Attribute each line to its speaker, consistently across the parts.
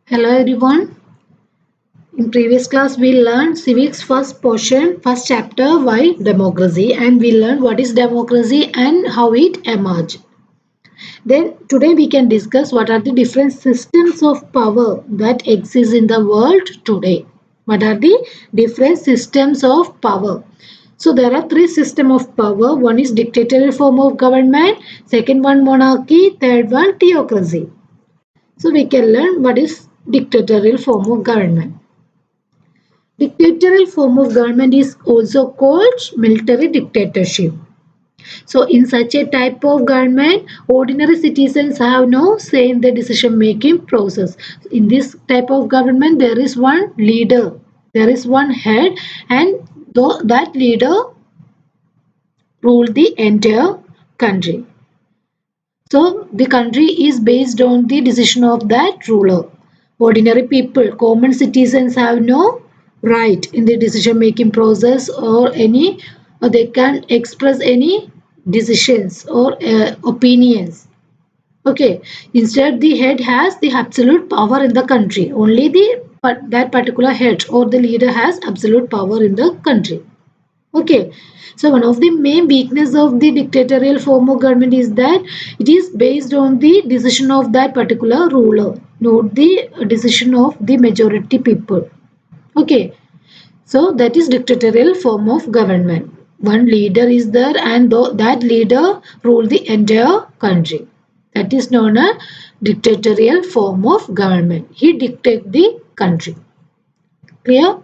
Speaker 1: Hello everyone. In previous class we learned civics first portion, first chapter why democracy, and we learned what is democracy and how it emerged. Then today we can discuss what are the different systems of power that exist in the world today. What are the different systems of power? So there are three systems of power. One is dictatorial form of government, second one monarchy, third one theocracy. So we can learn what is dictatorial form of government. Dictatorial form of government is also called military dictatorship. So in such a type of government, ordinary citizens have no say in the decision making process. In this type of government, there is one leader, there is one head, and that leader rule the entire country. So the country is based on the decision of that ruler. Ordinary people, common citizens have no right in the decision making process or they can express any decisions or opinions. Okay, instead the head has the absolute power in the country. Only that particular head or the leader has absolute power in the country. Okay, so one of the main weakness of the dictatorial form of government is that it is based on the decision of that particular ruler, not the decision of the majority people. Okay, so that is dictatorial form of government. One leader is there and that leader rule the entire country. That is known as dictatorial form of government. He dictate the country. Clear?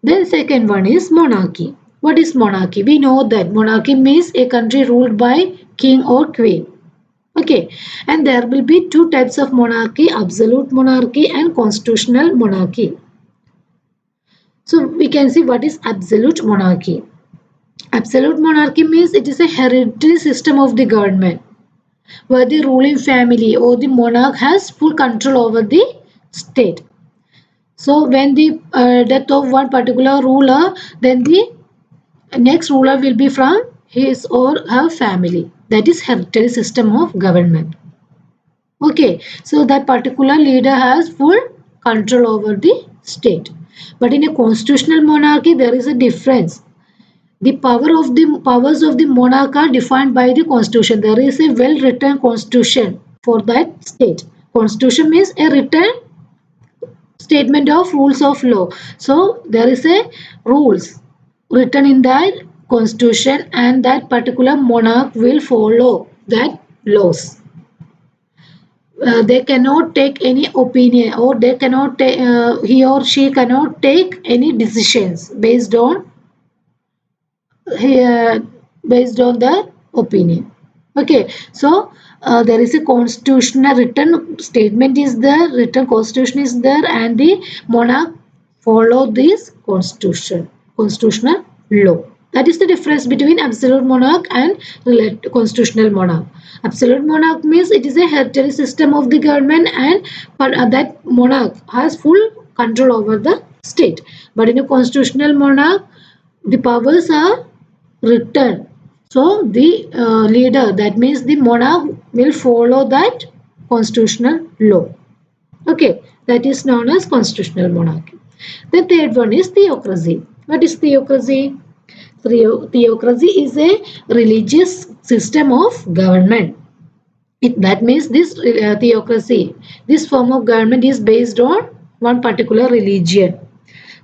Speaker 1: Then second one is monarchy. What is monarchy? We know that monarchy means a country ruled by king or queen. Okay, and there will be two types of monarchy, absolute monarchy and constitutional monarchy. So we can see what is absolute monarchy. Absolute monarchy means it is a hereditary system of the government where the ruling family or the monarch has full control over the state. So when the death of one particular ruler, then the next ruler will be from his or her family. That is hereditary system of government. Okay, so that particular leader has full control over the state. But in a constitutional monarchy, there is a difference. The powers of the monarch are defined by the constitution. There is a well-written constitution for that state. Constitution means a written statement of rules of law. So there is a rules written in that constitution and that particular monarch will follow that laws. They cannot take any opinion or they cannot he or she cannot take any decisions uh, based on the opinion. Okay, so there is a constitutional written statement is there, written constitution is there, and the monarch follow this constitutional law. That is the difference between absolute monarch and constitutional monarch. Absolute monarch means it is a hereditary system of the government and that monarch has full control over the state. But in a constitutional monarch, the powers are written. So the leader, that means the monarch, will follow that constitutional law. Okay, that is known as constitutional monarchy. The third one is theocracy. What is theocracy? Theocracy is a religious system of government. That means this theocracy, this form of government is based on one particular religion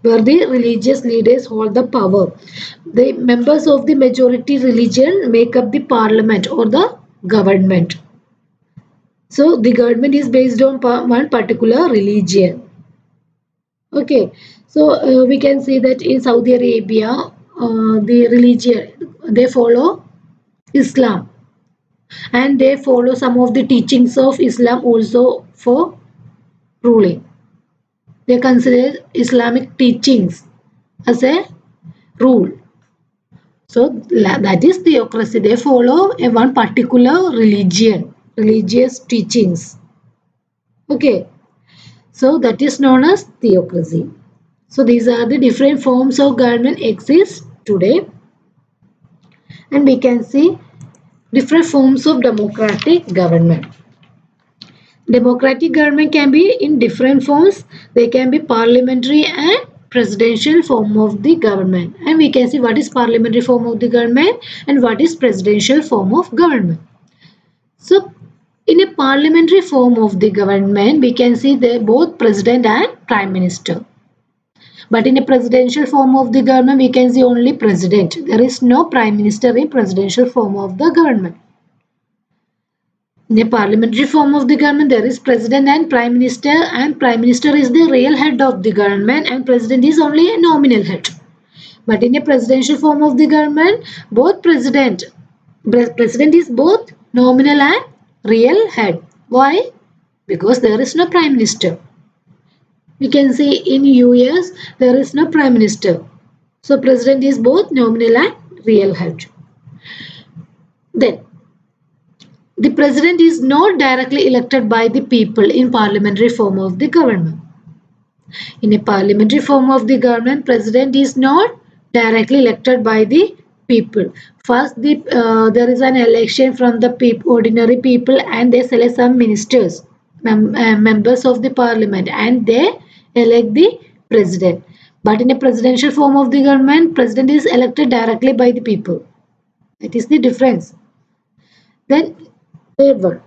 Speaker 1: where the religious leaders hold the power. The members of the majority religion make up the parliament or the government. So the government is based on one particular religion. Okay, so we can see that in Saudi Arabia, the religion they follow Islam and they follow some of the teachings of Islam also for ruling. They consider Islamic teachings as a rule. So that is theocracy. They follow a one particular religion, religious teachings. Okay, so that is known as theocracy. So these are the different forms of government exist today, and we can see different forms of democratic government. Democratic government can be in different forms. They can be parliamentary and presidential form of the government. And we can see what is parliamentary form of the government and what is presidential form of government. So in a parliamentary form of the government, we can see they both president and prime minister. But in a presidential form of the government, we can see only president. There is no prime minister in presidential form of the government. In a parliamentary form of the government, there is president and prime minister is the real head of the government and president is only a nominal head. But in a presidential form of the government, both president is both nominal and real head. Why? Because there is no prime minister. We can see in US there is no prime minister. So president is both nominal and real head. Then the president is not directly elected by the people in parliamentary form of the government. In a parliamentary form of the government, president is not directly elected by the people. First, there is an election from the ordinary people and they select some ministers, members of the parliament and they elect the president. But in a presidential form of the government, president is elected directly by the people. That is the difference. Then third one,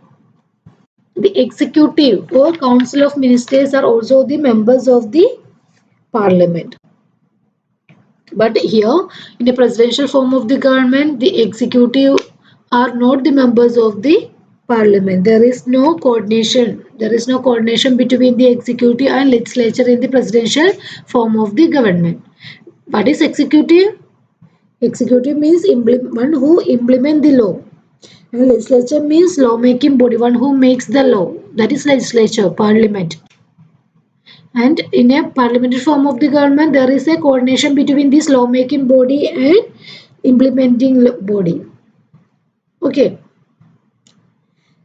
Speaker 1: the executive or council of ministers are also the members of the parliament. But here, in the presidential form of the government, the executive are not the members of the parliament. There is no coordination. There is no coordination between the executive and legislature in the presidential form of the government. What is executive? Executive means one who implement the law. And legislature means lawmaking body, one who makes the law. That is legislature, parliament. And in a parliamentary form of the government, there is a coordination between this lawmaking body and implementing body. Okay.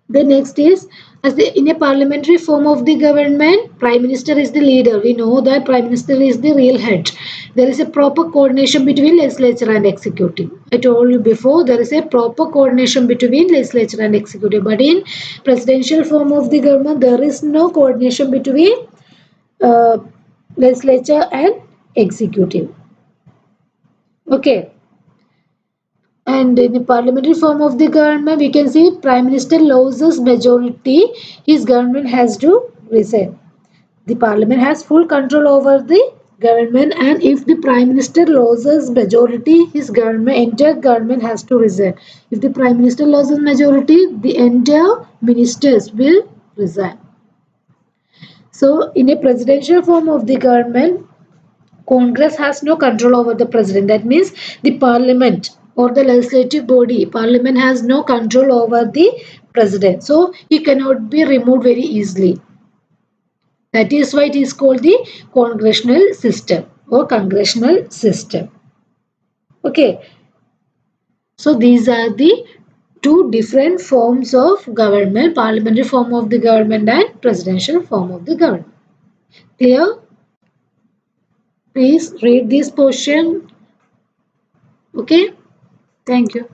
Speaker 1: The next is, in a parliamentary form of the government, prime minister is the leader. We know that prime minister is the real head. There is a proper coordination between legislature and executive. I told you before, there is a proper coordination between legislature and executive. But in presidential form of the government, there is no coordination between uh, legislature and executive. Okay. And in the parliamentary form of the government, we can see prime minister loses majority, his government has to resign. The parliament has full control over the government, and if the prime minister loses majority, his government, entire government has to resign. If the prime minister loses majority, the entire ministers will resign. So in a presidential form of the government, Congress has no control over the president. That means the parliament or the legislative body, parliament has no control over the president. So he cannot be removed very easily. That is why it is called the congressional system or congressional system. Okay. So these are the two different forms of government, parliamentary form of the government and presidential form of the government. Clear? Please read this portion. Okay. Thank you.